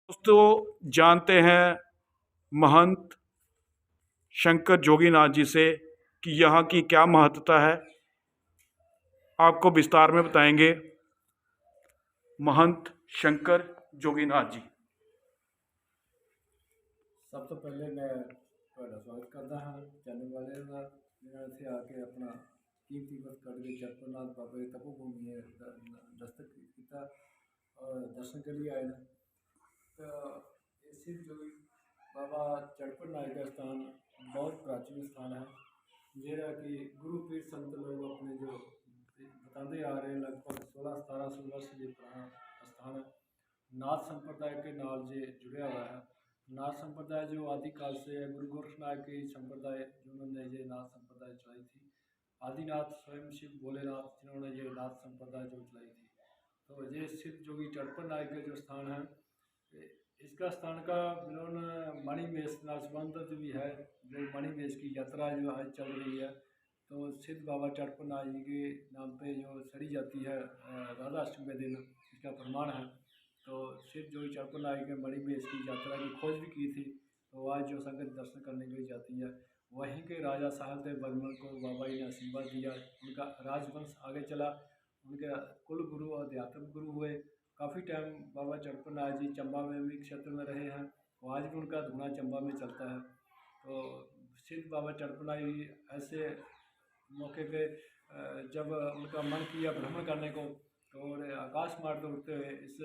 दोस्तों जानते हैं महंत शंकर जोगीनाथ जी से कि यहाँ की क्या महत्ता है। आपको विस्तार में बताएंगे महंत शंकर जोगीनाथ जी। सब तो पहले मैं ਤੁਹਾਡਾ स्वागत करता हाँ चैनल वाले का जिन्होंने इतने आके अपना कीमती वक्त कट के चरपरनाथ बाबा की तपोभूमि दस्तक किया और दर्शन के लिए आए ना। तो इसी जो बाबा चरपरनाथ का स्थान बहुत प्राचीन स्थान है जेरा कि गुरु पीर संत लोग अपने जो बताते आ रहे हैं लगभग 1600-1700 वर्ष ये पुराना स्थान है। नाथ संप्रदाय के नाल जे जुड़े हुआ है। नाथ संप्रदाय जो आदिकाल से है, गुरु गोरखनाथ की संप्रदाय जिन्होंने ये नाथ संप्रदाय चलाई थी। आदिनाथ स्वयं शिव भोलेनाथ जिन्होंने ये नाथ संप्रदाय जो चलाई थी। तो ये सिद्ध जोगी चरपन नायक के जो स्थान है इसका स्थान का मिलन मणिमेश संबंधित भी है। जो मणिमेश की यात्रा जो आज चल रही है तो सिद्ध बाबा चरपन जी के नाम पे जो सड़ी जाती है राधाष्टमी के दिन इसका प्रमाण है। तो सिद्ध जोगी चरपन नायक ने मणिमेश की यात्रा की खोज भी की थी। तो आज जो संगत दर्शन करने के लिए जाती है वहीं के राजा साहबदेव बर्मन को बाबा जी ने आशीर्वाद दिया। उनका राजवंश आगे चला, उनके कुल गुरु और अध्यात्म गुरु हुए। काफ़ी टाइम बाबा चरपन नाथ जी चंबा में भी क्षेत्र में रहे हैं। तो आज भी उनका धुना चंबा में चलता है। तो सिद्ध बाबा चरपन नाथ जी ऐसे मौके पे जब उनका मन किया भ्रमण करने को और आकाश मार्ग उड़ते हुए इस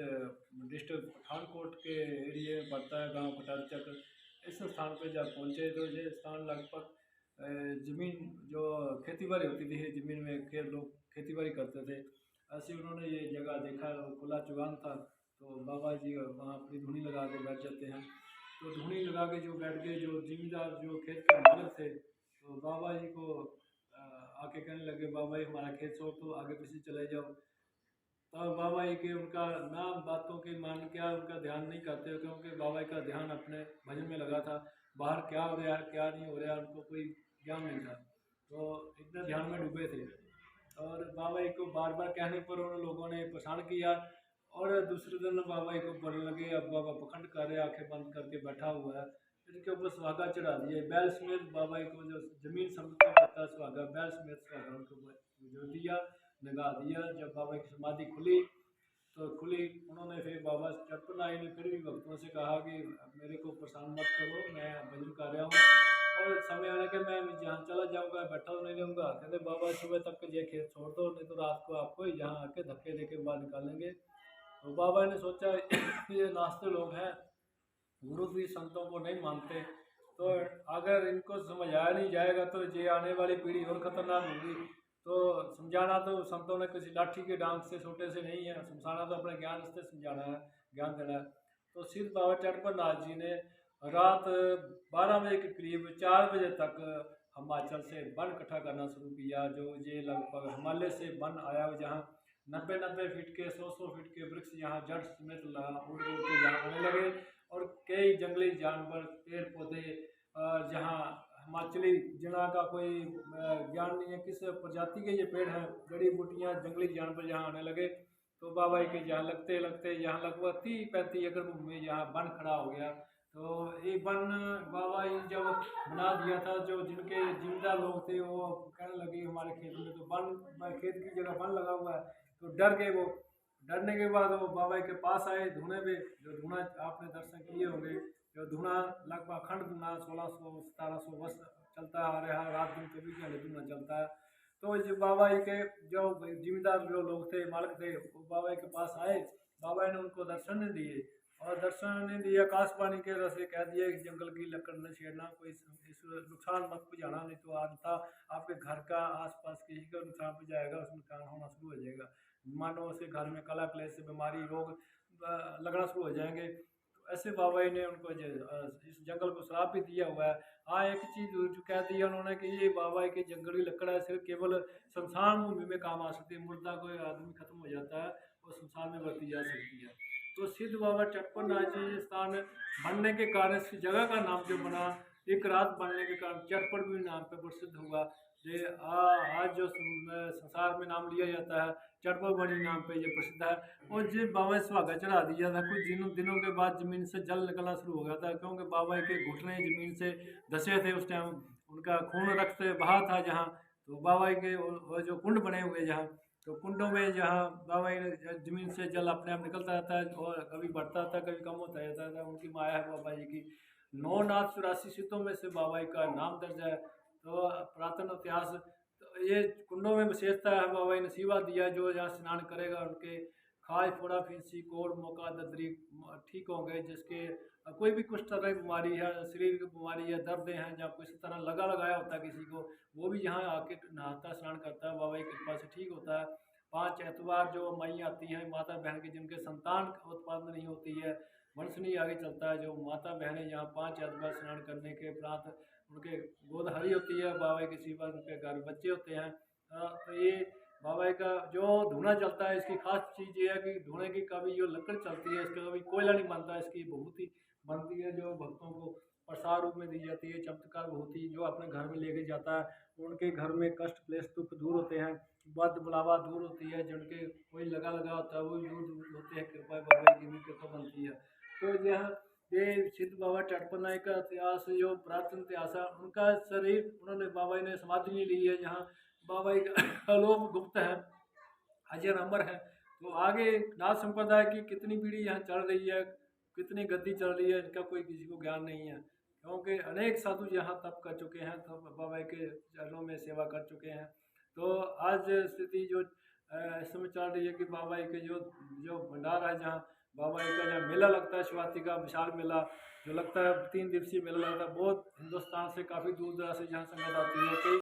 डिस्ट्रिक्ट पठानकोट के एरिए में पड़ता है गांव कटारचक। इस स्थान पर जब पहुंचे तो ये स्थान लगभग ज़मीन जो खेती बाड़ी होती थी ज़मीन में लोग खेती बाड़ी करते थे। ऐसे उन्होंने ये जगह देखा खुला चुगान था। तो बाबा जी वहाँ अपनी धुनी लगा के बैठ जाते हैं। तो धुनी लगा के जो बैठ गए जो जिम्मेदार जो खेत के मालिक थे तो बाबा जी को आके कहने लगे बाबा जी हमारा खेत छोड़ तो आगे पीछे चले जाओ। तब बाबा जी के उनका ना बातों के मान क्या उनका ध्यान नहीं करते क्योंकि बाबा जी का ध्यान अपने भजन में लगा था। बाहर क्या हो रहा है क्या नहीं हो रहा उनको कोई ज्ञान नहीं था। तो इतने ध्यान में डूबे थे और बाबा जी को बार बार कहने पर उन लोगों ने परेशान किया। और दूसरे दिन बाबा जी को बोलने लगे अब बाबा पखंड कर रहे आंखें बंद करके बैठा हुआ है। इनके ऊपर सुहागा चढ़ा दिए बैल समेत बाबा जी को जो जमीन समझ करता सुहागा बैल समेत सुहागा उनके ऊपर जो दिया लगा दिया। जब बाबा की समाधि खुली तो खुली उन्होंने फिर बाबा चरपन नायक ने फिर भी भक्तों से कहा कि मेरे को परेशान मत करो मैं भजन कर रहा हूँ और समय आने के मैं जहाँ चला जाऊँगा बैठा तो नहीं रहूँगा। कहते बाबा सुबह तक ये खेत छोड़ दो नहीं तो रात को आपको यहाँ आके धक्के दे के बाहर निकालेंगे। तो बाबा ने सोचा ये नास्ते लोग हैं गुरु भी संतों को नहीं मानते तो अगर इनको समझाया नहीं जाएगा तो ये आने वाली पीढ़ी और खतरनाक होगी। तो समझाना तो संतों ने किसी लाठी के डांग से छोटे से नहीं है समझाना तो अपने ज्ञान से समझाना है ज्ञान देना है। तो सिद्ध बाबा चरपन नाथ जी ने रात 12 बजे के करीब 4 बजे तक हिमाचल से वन इकट्ठा करना शुरू किया। जो ये लगभग हिमालय से वन आया जहाँ 90-90 फीट के 100-100 फीट के वृक्ष यहाँ जड़ समेत उड़ उड़ के यहाँ आने लगे और कई जंगली जानवर पेड़ पौधे जहाँ हिमाचली जिला का कोई ज्ञान नहीं है किस प्रजाति के ये पेड़ हैं जड़ी बूटियाँ जंगली जानवर यहाँ आने लगे। तो बाबा के यहाँ लगते लगते यहाँ लगभग 30-35 एकड़ भूमि में यहाँ वन खड़ा हो गया। तो ये वन बाबा जी जब बना दिया था जो जिनके जिंदा लोग थे वो कहने लगे हमारे खेत में तो वन खेत की जगह वन लगा हुआ है। तो डर गए वो डरने के बाद वो बाबा के पास आए धुने में जो धुना आपने दर्शन किए होंगे जो धुना लगभग अखंड धुना 1600-1700 वर्ष चलता आ रहा है रात दिन 24 घंटे धुना चलता है। तो जो बाबा जी के जो जिम्मेदार जो लोग थे मालिक थे वो बाबा के पास आए। बाबा ने उनको दर्शन नहीं दिए और दर्शन नहीं दिए आकाशवाणी के तरह से कह दिया कि जंगल की लकड़ न छेड़ना कोई इस नुकसान मत पहुँचाना नहीं तो आता आपके घर का आसपास किसी का नुकसान पहुँचाएगा उसमें नुकसान होना शुरू हो जाएगा। मानो उसके घर में कला क्लेश से बीमारी रोग लगना शुरू हो जाएंगे। तो ऐसे बाबा जी ने उनको इस जंगल को श्राप भी दिया हुआ है। हाँ एक चीज़ जो कह दिया उन्होंने कि ये बाबा की जंगल की लकड़ है सिर्फ केवल शमशान भूमि में काम आ सकती है। मुर्दा कोई आदमी खत्म हो जाता है और शमशान में बरती जा सकती है। तो सिद्ध बाबा चरपन नाथ जी स्थान बनने के कारण इस जगह का नाम जो बना एक रात बनने के कारण चरपन भी नाम पे प्रसिद्ध हुआ। आज जो संसार में नाम लिया जाता है चटपबणी नाम पे ये प्रसिद्ध है। और जी बाबा सुहागा चढ़ा दिया था, कुछ दिनों के बाद ज़मीन से जल निकलना शुरू हो गया था, क्योंकि बाबा के घुटने ज़मीन से धंसे थे उस टाइम, उनका खून रक्त से बहा था जहाँ। तो बाबा के वो जो कुंड बने हुए जहाँ, तो कुंडों में जहाँ बाबा ज़मीन से जल अपने आप निकलता रहता है और कभी बढ़ता था कभी कम होता रहता था। उनकी माया है बाबा जी की। 9 नाथ 84 सिद्धों में से बाबा जी का नाम दर्ज है। तो पुरातन इतिहास, तो ये कुंडों में विशेषता है, बाबा जी ने सेवा दिया, जो यहाँ स्नान करेगा उनके खाज फोड़ा फिंसी कोड़ मौका ददरी ठीक हो गए। जिसके कोई भी कुछ तरह की बीमारी है, शरीर की बीमारी है, दर्द हैं, या किसी तरह लगाया होता है किसी को, वो भी यहाँ आके नहाता स्नान करता है, बाबा की कृपा से ठीक होता है। 5 एतवार जो माई आती हैं माता बहन की, जिनके संतान उत्पादन नहीं होती है, वंश नहीं आगे चलता है, जो माता बहनें यहाँ 5 एतवार स्नान करने के उपरांत उनके गोद हरी होती है, बाबा की सेवा, उनके घर बच्चे होते हैं। तो ये बाबा का जो धुना चलता है, इसकी खास चीज़ ये है कि धुने की कभी जो लकड़ चलती है, इसका कभी कोयला नहीं बनता, इसकी बहुत ही बनती है, जो भक्तों को प्रसाद रूप में दी जाती है। चमत्कार बहुत ही, जो अपने घर में लेके जाता है, उनके घर में कष्ट क्लेश दुख दूर होते हैं, बद बुलावा दूर होती है, जिनके कोई लगा होता है वो भी दूर होते हैं, कृपा बाबा की भी कृपा बनती है। तो यह ये सिद्ध बाबा चटपनाई का इतिहास, जो पुरातन इतिहास है, उनका शरीर उन्होंने बाबा जी ने समाधि नहीं ली है, जहाँ बाबा जी का लोक गुप्त है, अजर अमर है। तो आगे नाथ संप्रदाय की कितनी पीढ़ी यहाँ चल रही है, कितनी गति चल रही है, इनका कोई किसी को ज्ञान नहीं है, क्योंकि अनेक साधु यहाँ तप कर चुके हैं, तो बाबा के चरणों में सेवा कर चुके हैं। तो आज स्थिति जो इस समय चल रही है कि बाबा के जो जो भंडारा है, जहाँ बाबा जी का जहाँ मेला लगता है, शिवरात्रि का विशाल मेला जो लगता है, 3 दिवसीय मेला लगता है, बहुत हिंदुस्तान से काफ़ी दूर दराज से जहाँ संगत आती है। कई